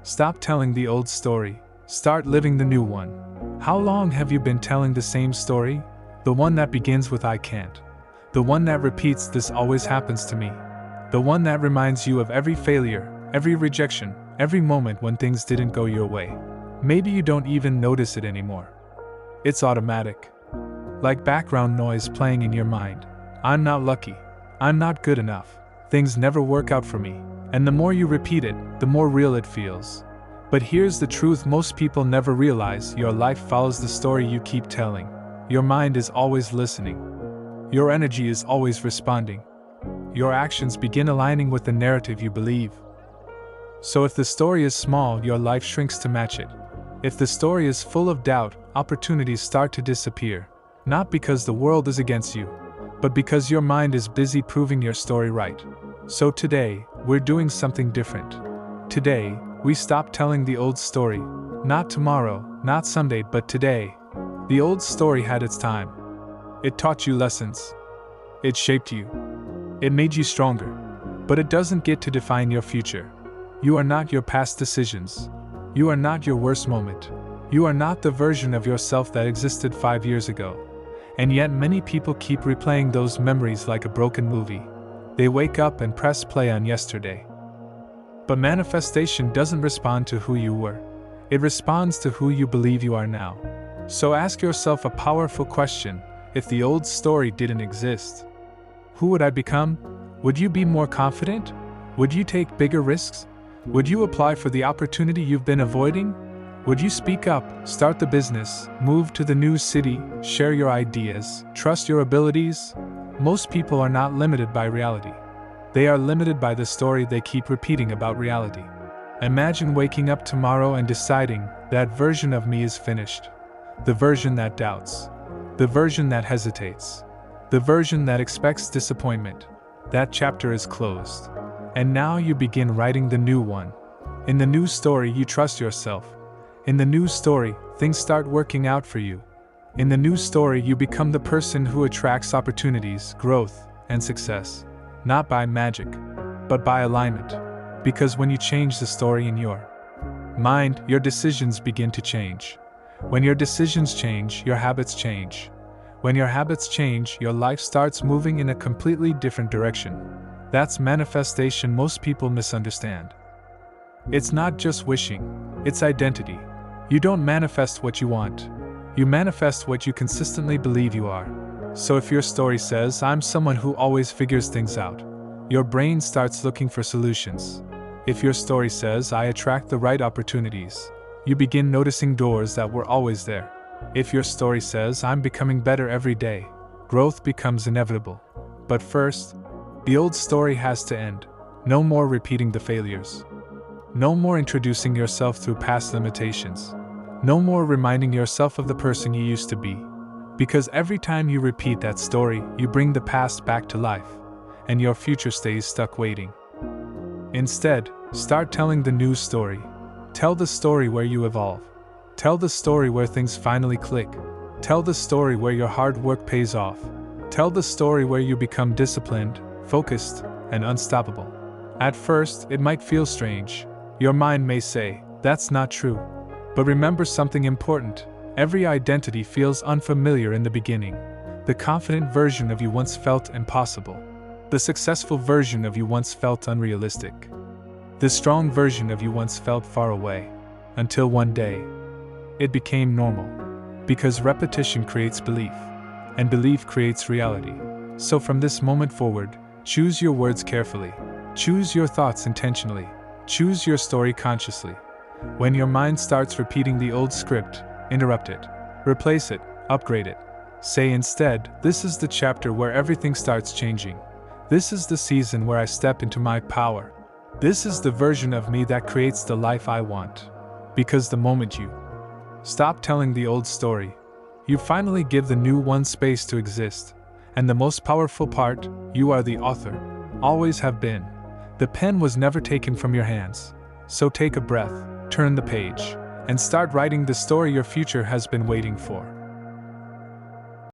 Stop telling the old story. Start living the new one. How long have you been telling the same story? The one that begins with I can't. The one that repeats this always happens to me. The one that reminds you of every failure, every rejection, every moment when things didn't go your way. Maybe you don't even notice it anymore. It's automatic. Like background noise playing in your mind. I'm not lucky. I'm not good enough. Things never work out for me. And the more you repeat it, the more real it feels. But here's the truth most people never realize: your life follows the story you keep telling. Your mind is always listening. Your energy is always responding. Your actions begin aligning with the narrative you believe. So if the story is small, your life shrinks to match it. If the story is full of doubt, opportunities start to disappear. Not because the world is against you, but because your mind is busy proving your story right. So today, we're doing something different. Today, we stop telling the old story. Not tomorrow, not someday, but today. The old story had its time. It taught you lessons. It shaped you. It made you stronger. But it doesn't get to define your future. You are not your past decisions. You are not your worst moment. You are not the version of yourself that existed 5 years ago. And yet many people keep replaying those memories like a broken movie. They wake up and press play on yesterday. But manifestation doesn't respond to who you were. It responds to who you believe you are now. So ask yourself a powerful question: if the old story didn't exist, who would I become? Would you be more confident? Would you take bigger risks? Would you apply for the opportunity you've been avoiding? Would you speak up, start the business, move to the new city, share your ideas, trust your abilities? Most people are not limited by reality. They are limited by the story they keep repeating about reality. Imagine waking up tomorrow and deciding that version of me is finished. The version that doubts. The version that hesitates. The version that expects disappointment. That chapter is closed. And now you begin writing the new one. In the new story, you trust yourself. In the new story, things start working out for you. In the new story, you become the person who attracts opportunities, growth, and success. Not by magic, but by alignment. Because when you change the story in your mind, your decisions begin to change. When your decisions change, your habits change. When your habits change, your life starts moving in a completely different direction. That's manifestation most people misunderstand. It's not just wishing, it's identity. You don't manifest what you want. You manifest what you consistently believe you are. So if your story says, I'm someone who always figures things out, your brain starts looking for solutions. If your story says, I attract the right opportunities, you begin noticing doors that were always there. If your story says, I'm becoming better every day, growth becomes inevitable. But first, the old story has to end. No more repeating the failures. No more introducing yourself through past limitations. No more reminding yourself of the person you used to be. Because every time you repeat that story, you bring the past back to life, and your future stays stuck waiting. Instead, start telling the new story. Tell the story where you evolve. Tell the story where things finally click. Tell the story where your hard work pays off. Tell the story where you become disciplined, focused, and unstoppable. At first, it might feel strange. Your mind may say, that's not true. But remember something important. Every identity feels unfamiliar in the beginning. The confident version of you once felt impossible. The successful version of you once felt unrealistic. The strong version of you once felt far away. Until one day, it became normal. Because repetition creates belief, and belief creates reality. So from this moment forward, choose your words carefully. Choose your thoughts intentionally. Choose your story consciously. When your mind starts repeating the old script, interrupt it. Replace it. Upgrade it. Say instead, this is the chapter where everything starts changing. This is the season where I step into my power. This is the version of me that creates the life I want. Because the moment you stop telling the old story, you finally give the new one space to exist. And the most powerful part, you are the author. Always have been. The pen was never taken from your hands. So take a breath, turn the page, and start writing the story your future has been waiting for.